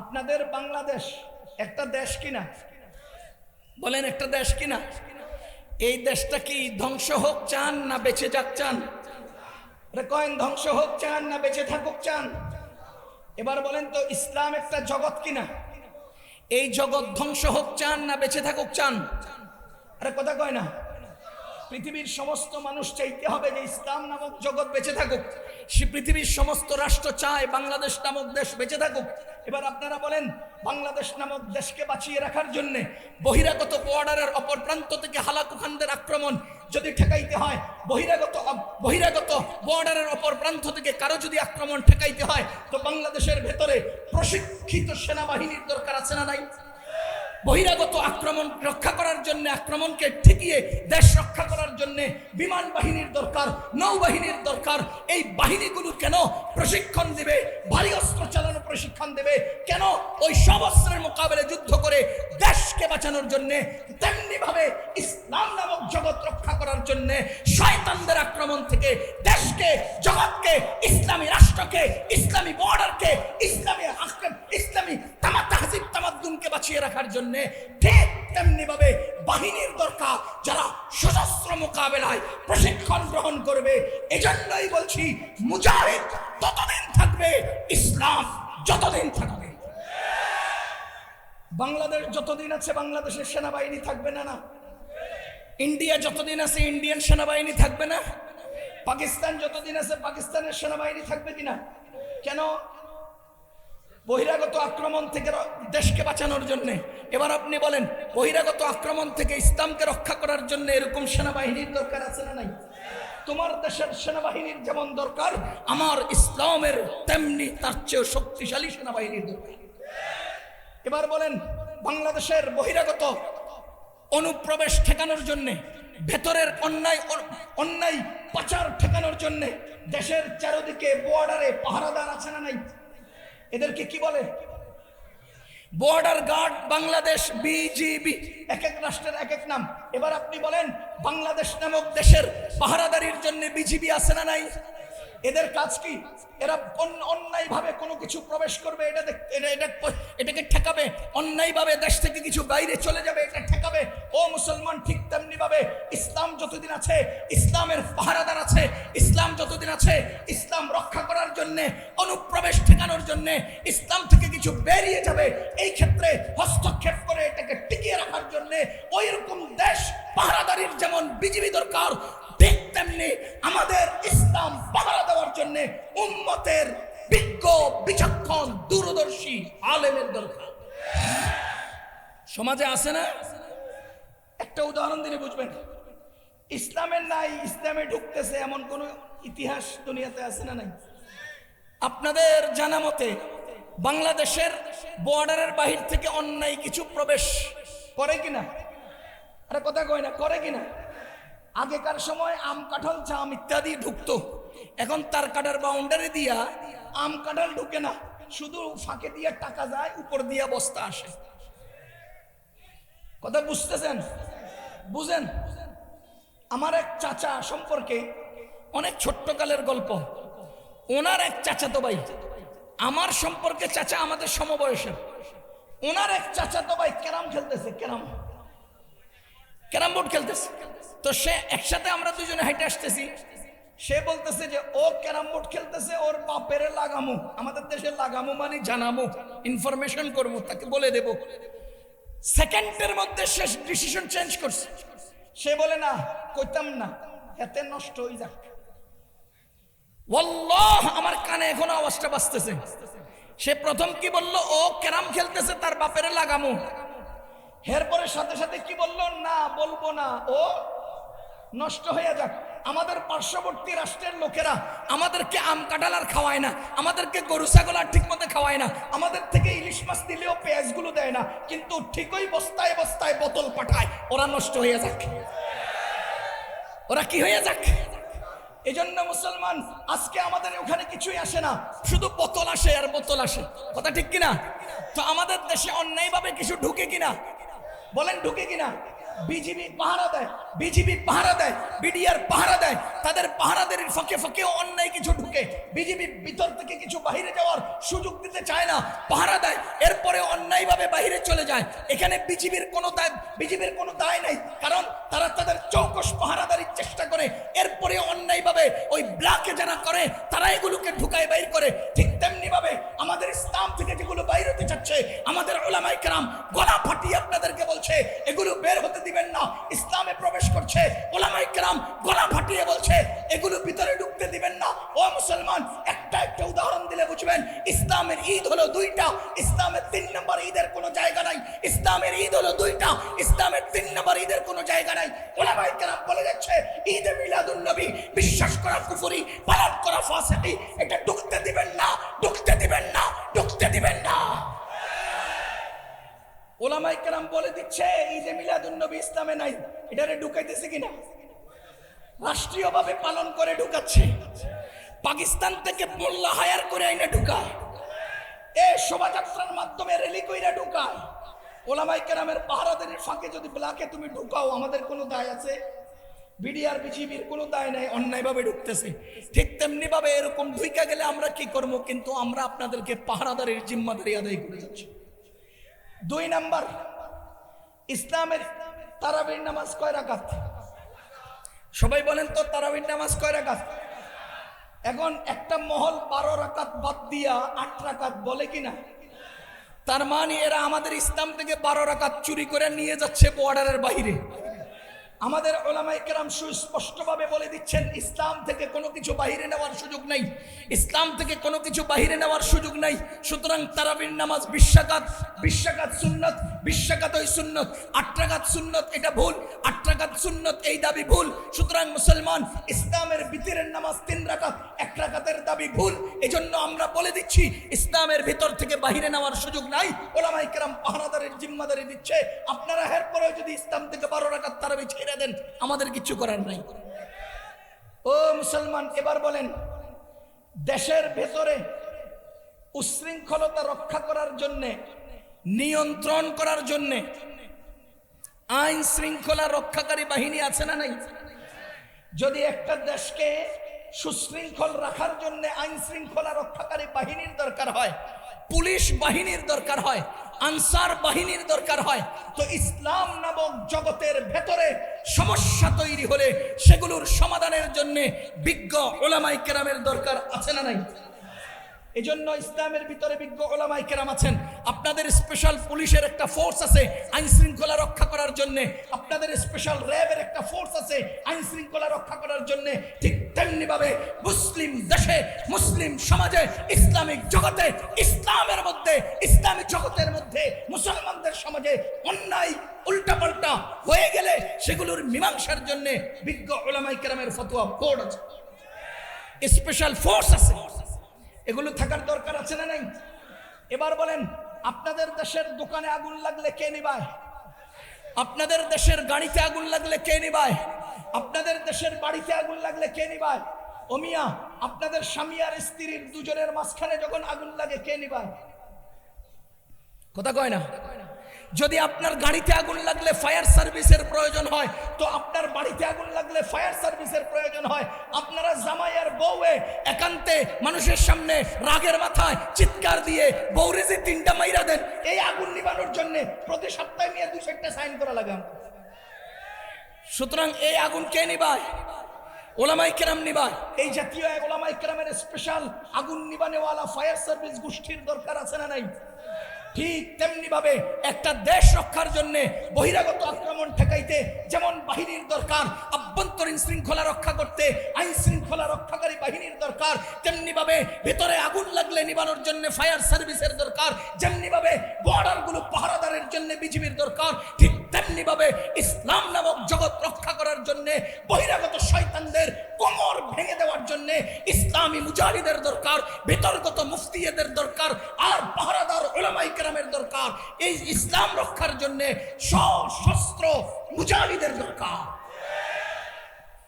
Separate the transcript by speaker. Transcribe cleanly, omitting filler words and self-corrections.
Speaker 1: আপনাদের বাংলাদেশ একটা দেশ কিনা? বলেন একটা দেশ কিনা? এই দেশটা কি ধ্বংস হোক চান না বেঁচে যাক চান? কয়েন ধ্বংস হোক চান না বেঁচে থাকুক চান? এবার বলেন তো ইসলাম একটা জগৎ কিনা? এই জগৎ ধ্বংস হোক চান না বেঁচে থাকুক চান? আরে কথা কয় না। পৃথিবীর সমস্ত মানুষ চাইতে হবে যে ইসলাম নামক জগৎ বেঁচে থাকুক। সে পৃথিবীর সমস্ত রাষ্ট্র চায় বাংলাদেশ নামক দেশ বেঁচে থাকুক। এবার আপনারা বলেন, বাংলাদেশ নামক দেশকে বাঁচিয়ে রাখার জন্য বহিরাগত বর্ডারের অপর প্রান্ত থেকে হালাকুখানদের আক্রমণ যদি ঠেকাইতে হয়, বহিরাগত বর্ডারের অপর প্রান্ত থেকে কারো যদি আক্রমণ ঠেকাইতে হয়, তো বাংলাদেশের ভেতরে প্রশিক্ষিত সেনাবাহিনীর দরকার আছে না নাই? বহিরাগত আক্রমণ রক্ষা করার জন্য, আক্রমণকে ঠেকিয়ে দেশ রক্ষা করার জন্য বিমান বাহিনীর দরকার, নৌবাহিনীর দরকার। এই বাহিনীগুলো কেন প্রশিক্ষণ দিবে, ভারী অস্ত্র চালানো প্রশিক্ষণ দেবে কেন? ওই সব অস্ত্রের মোকাবেলায় যুদ্ধ করে দেশকে বাঁচানোর জন্য। তেমনি ভাবে ইসলাম নামক জগৎ রক্ষা করার জন্য শয়তানদের আক্রমণ থেকে দেশকে, জগৎকে, ইসলামী রাষ্ট্রকে, ইসলামী বর্ডারকে, ইসলামী তাহজিব তামাদ্দুনকে বাঁচিয়ে রাখার জন্য ঠিক তেমনি ভাবে বাহিনীর দরকার, যারা সশস্ত্র মোকাবেলায় প্রশিক্ষণ গ্রহণ করবে। এজন্যই বলছি, মুজাহিদ ততদিন থাকবে, ইসলাম যতদিন থাকবে। বাংলাদেশ যতদিন আছে বাংলাদেশের সেনাবাহিনী থাকবে না? না। ইন্ডিয়া যতদিন আছে ইন্ডিয়ান সেনাবাহিনী থাকবে না? পাকিস্তান যতদিন আছে পাকিস্তানের সেনাবাহিনী থাকবে কিনা? কেন? বহিরাগত আক্রমণ থেকে দেশকে বাঁচানোর জন্য। এবার আপনি বলেন, বহিরাগত আক্রমণ থেকে ইসলামকে রক্ষা করার জন্য এরকম সেনাবাহিনীর দরকার আছে না নাই? তোমার দেশের সেনাবাহিনীর যেমন দরকার, আমার ইসলামের তেমনি তার চেয়েও শক্তিশালী সেনাবাহিনীর দরকার। এবার বলেন, বাংলাদেশের বহিরাগত অনুপ্রবেশ ঠেকানোর জন্য, ভেতরের অন্যায় পাচার ঠেকানোর জন্য দেশের চারিদিকে বর্ডারে পাহারাদার আছে না নাই? এদেরকে কি বলে? Border guard. বাংলাদেশ বিজিবি, এক এক রাষ্ট্রের এক এক নাম। এবার আপনি বলেন, বাংলাদেশ নামক দেশের পাহারাদারির জন্য বিজিবি আছে না নাই? এদের কাজ কি? এরা অন্যায় ভাবে কোনো কিছু প্রবেশ করবে, এটাকে ঠেকাবে। অন্যায় ভাবে দেশ থেকে কিছু বাইরে চলে যাবে, এটা ঠেকাবে। ও মুসলমান, ঠিক তেমনি ভাবে ইসলাম যতদিন আছে ইসলামের পাহারাদার আছে। ইসলাম যতদিন আছে ইসলাম রক্ষা করার জন্য, অনুপ্রবেশ ঠেকানোর জন্য, ইসলাম থেকে কিছু বেরিয়ে যাবে এই ক্ষেত্রে হস্তক্ষেপ করে এটাকে টিকিয়ে রাখার জন্য ওই রকম দেশ পাহারাদারির যেমন বিজিবি দরকার, ঠিক তেমনি আমাদের ইসলাম পাহারা দেওয়ার জন্য উম্মতের বিজ্ঞ, বিচক্ষণ, দূরদর্শী আলেমের দরকার। সমাজে আছে না? একটা উদাহরণ দিলে বুঝবেন। ইসলামের নাই, ইসলামে ঢুকতেছে এমন কোন ইতিহাস দুনিয়াতে আছে না নাই? আপনাদের জানা মতে বাংলাদেশের বর্ডারের বাহির থেকে অন্যায় কিছু প্রবেশ করে কিনা? আরে কথা কয় না, করে কিনা? আগেকার সময় আম, কাঁঠাল, জাম ইত্যাদি ঢুকতো। এখন তার কাটার বাউন্ডারি দিয়া আম, কাঁঠাল ঢুকে না, শুধু ফাঁকে দিয়ে টাকা যায়, উপর দিয়া বস্তা আসে। কথা বুঝতেছেন? বুঝেন? আমার এক চাচা সম্পর্কে অনেক ছোট্টকালের গল্প। ওনার এক চাচাতো ভাই, আমার সম্পর্কে চাচা আমাদের সমবয়সের, ওনার এক চাচাতো ভাই ক্যারাম খেলতেছে, ক্যারাম বোর্ড খেলতেছে। তো সে একসাথে আমরা দুজনে হাইটে আসতেছি। সে বলতেছে যে ও ক্যারাম বোর্ড খেলতেছে, ওর বাপের লাগামু। আমাদের দেশে লাগামু মানে জানামু, ইনফরমেশন করবো, তাকে বলে দেব। সেকেন্ডের মধ্যে সে ডিসিশন চেঞ্জ করছে। সে বলে না, কইতাম না, এতে নষ্ট হয়ে যাক। ওয়াল্লাহ, আমার কানে এখনো আওয়াজটা বাজতেছে। সে প্রথম কি বললো? ও ক্যারাম খেলতেছে, তার বাপের লাগামু। এরপরে সাথে সাথে কি বললো? না, বলবো না, ও নষ্ট হয়ে যাক। আমাদের পার্শ্ববর্তী রাষ্ট্রের লোকেরা আমাদেরকে আম, কাঁঠাল আর খাওয়ায় না, আমাদেরকে গরু ছাগল আর ঠিক মতো খাওয়ায় না, আমাদের থেকে ইলিশ মাছ দিলেও পেঁয়াজগুলো দেয় না, কিন্তু ঠিকই বস্তায় বস্তায় বোতল পাঠায়। ওরা নষ্ট হয়ে যাক, ওরা কি হয়ে যাক। এজন্য মুসলমান, আজকে আমাদের ওখানে কিছুই আসে না, শুধু বোতল আসে আর বোতল আসে। কথা ঠিক কিনা? তো আমাদের দেশে অন্যায়ভাবে কিছু ঢুকে কিনা? বলেন ঢুকে কিনা? বিজিবি পাহারা দেয়, বিজিবি পাহারা দেয়, বিডিআর পাহারা দেয়, তাদের পাহারাদের ফাঁকে ফাঁকে অন্যায় কিছু ঢুকে, বিজিবি ভিতর থেকে কিছু বাইরে যাওয়ার সুযোগ দিতে চায় না, পাহারা দেয়, এরপরে অন্যায়ভাবে বাইরে চলে যায়। এখানে বিজিবির কোনো দায় নেই, কারণ তারা তাদের চৌকস পাহারাদারির চেষ্টা করে, এরপরে অন্যায়ভাবে ওই ব্লকে যারা করে তারা এগুলোকে ঢুকায় বাইর করে। ঠিক তেমনি ভাবে আমাদের ইসলাম থেকে যেগুলো বাইর হতে চাচ্ছে, আমাদের উলামায়ে কেরাম গলা ফাটিয়ে আপনাদেরকে বলছে এগুলো বের হতে দিবেন না। ইসলামে প্রবেশ করছে, উলামায়ে কেরাম গলা ফাটিয়ে বলছে এগুলো ভিতরে ঢুকতে দিবেন না। ও মুসলমান, একটা উদাহরণ দিলে বুঝবেন, ইসলামের ঈদ হলো দুইটা, ইসলামের 3 নম্বর ঈদের কোনো জায়গা নাই। ইসলামের ঈদ হলো দুইটা, ইসলামের 3 নম্বর ঈদের কোনো জায়গা নাই। উলামায়ে কেরাম বলে যাচ্ছে ঈদে মিলাদুন নবী বিশ্বাস করা কুফরি, পালন করা ফাসিকি, এটা ঢুকতে দিবেন না, ঢুকতে দিবেন না, ঢুকতে দিবেন না। উলামায়ে কেরাম বলে দিচ্ছে ঈদে মিলাদুন নবী ইসলামে নাই, এটারে ঢুকাইতেছে কিনা? রাষ্ট্রীয়ভাবে পালন করে ঢুকাচ্ছে, পাকিস্তান থেকে মোল্লা হায়ার করে আইনা ঢুকায়, এ শোভাযাত্রার মাধ্যমে র্যালি কইরা ঢুকায়। উলামায়ে কেরামের পাহারাদারির ফাঁকে যদি ব্লকে তুমি ঢুকাও, আমাদের কোনো দায় আছে? বিডিআর বিজিবির কোনো দায় নাই, অন্যায়ভাবে ঢুকতেছে। ঠিক তেমনি ভাবে এরকম ঢুকা গেলে আমরা কি করব? কিন্তু আমরা আপনাদেরকে পাহারাদারির জিম্মাদারি আদায় করে যাচ্ছি। 2 নাম্বার, ইসলামের তারাবির নামাজ কয় রাকাত? সবাই বলেন তো তারাবির নামাজ কয় রাকাত? এখন একটা মহল 12 রাকাত বাদ দিয়া 8 রাকাত বলে কিনা? তার মানে এরা আমাদের ইসলাম থেকে 12 রাকাত চুরি করে নিয়ে যাচ্ছে বর্ডারের বাইরে। আমাদের উলামায়ে কেরাম সুস্পষ্টভাবে বলে দিচ্ছেন ইসলাম থেকে কোনো কিছু বাইরে নেওয়ার সুযোগ নাই, ইসলাম থেকে কোনো কিছু বাইরে নেওয়ার সুযোগ নাই। সুতরাং তারাবির নামাজ 20 রাকাত সুন্নত, 20 রাকাত ওই সুন্নত, 8 রাকাত সুন্নত এটা ভুল, 8 রাকাত সুন্নত এই দাবি ভুল। সুতরাং মুসলমান, ইসলামের ভিতরের নামাজ 3 রাকাত, 1 রাকাতের দাবি ভুল। এজন্য আমরা বলে দিচ্ছি ইসলামের ভিতর থেকে বাইরে নেওয়ার সুযোগ নাই। উলামায়ে কেরাম পাহারাদারের জিম্মাদারি দিচ্ছে, আপনারা এরপরেও যদি ইসলাম থেকে 12 রাকাত তারাবি ছেড়ে দেন, আমাদের কিছু করার নাই। ও মুসলমান, এবার বলেন, দেশের ভেতরে উশৃঙ্খলতা রক্ষা করার জন্য, নিয়ন্ত্রণ করার জন্য আইন শৃঙ্খলা রক্ষাকারী বাহিনী আছে না নাই? যদি একটা দেশকে সুশৃঙ্খল রাখার জন্য আইন শৃঙ্খলা রক্ষাকারী বাহিনীর দরকার হয়, পুলিশ বাহিনীর দরকার হয়, আনসার বাহিনীর দরকার হয়, তো ইসলাম নামক জগতের ভেতরে সমস্যা তৈরি হলে সেগুলোর সমাধানের জন্য বিজ্ঞ উলামায়ে কেরামের দরকার আছে না নাই? এজন্য ইসলামের ভিতরে বিজ্ঞ উলামায়ে কেরাম আছেন। আপনাদের স্পেশাল পুলিশের একটা ফোর্স আছে আইন শৃঙ্খলা রক্ষা করার জন্য, আপনাদের স্পেশাল র্যাবের একটা ফোর্স আছে আইন শৃঙ্খলা রক্ষা করার জন্য। ঠিক তেমনি ভাবে মুসলিম দেশে, মুসলিম সমাজে, ইসলামিক জগতে, ইসলামের মধ্যে, ইসলামী জগতের মধ্যে, মুসলমানদের সমাজে অন্যায় উল্টাপাল্টা হয়ে গেলে সেগুলোর মীমাংসার জন্য বিজ্ঞ উলামায়ে কেরামের ফতোয়া বোর্ড আছে, স্পেশাল ফোর্স আছে। এগুলো থাকার দরকার আছে না নাই? এবার বলেন, আপনাদের দেশের দোকানে আগুন লাগলে কে নিভায়? আপনাদের দেশের গাড়িতে আগুন লাগলে কে নিভায়? আপনাদের দেশের বাড়িতে আগুন লাগলে কে নিভায়? ও মিয়া, আপনাদের স্বামী আর স্ত্রীর দুজনের মাঝখানে যখন আগুন লাগে কে নিভায়? কথা কয় না? যদি আপনার গাড়িতে আগুন লাগলে ফায়ার সার্ভিসের প্রয়োজন হয়, তো আপনার বাড়িতে আগুন লাগলে ফায়ার সার্ভিসের প্রয়োজন হয়। আপনারা জামাই আর বউয়ে একান্তে মানুষের সামনে রাগের মাথায় চিৎকার দিয়ে বউরে যে 3টা মাইরা দেন, এই আগুন নিবানোর জন্য প্রতি সপ্তাহে নিয়ে 200টা সাইন করা লাগে। সুতরাং এই আগুন কে নিবায়? উলামায়ে কেরাম নিবায়। এই জাতীয় উলামায়ে কেরামের স্পেশাল আগুন নিবানেওয়ালা ফায়ার সার্ভিস গোষ্ঠীর দরকার আছে না নাই? ঠিক তেমনি ভাবে একটা দেশ রক্ষার জন্য, বহিরাগত আক্রমণ ঠেকাইতে যেমন বাহিনীর দরকার, আভ্যন্তরীণ শৃঙ্খলা রক্ষা করতে আইন শৃঙ্খলা রক্ষাকারী বাহিনীর দরকার, তেমনি ভাবে ভেতরে আগুন লাগলে নিবানোর জন্য ফায়ার সার্ভিসের দরকার, যেমনি ভাবে বর্ডারগুলো পাহারাদারের জন্য বিজিবির দরকার, ঠিক তেমনি ভাবে ইসলাম নামক জগৎ রক্ষা করার জন্য, বহিরাগত শয়তানদের কোমর ভেঙে দেওয়ার জন্য ইসলামী মুজাহিদের দরকার, ভেতরগত মুফতিদের দরকার, আর পাহারাদার উলামায়ে কেরামের দরকার। এই ইসলাম রক্ষার জন্য সশস্ত্র মুজাহিদের দরকার।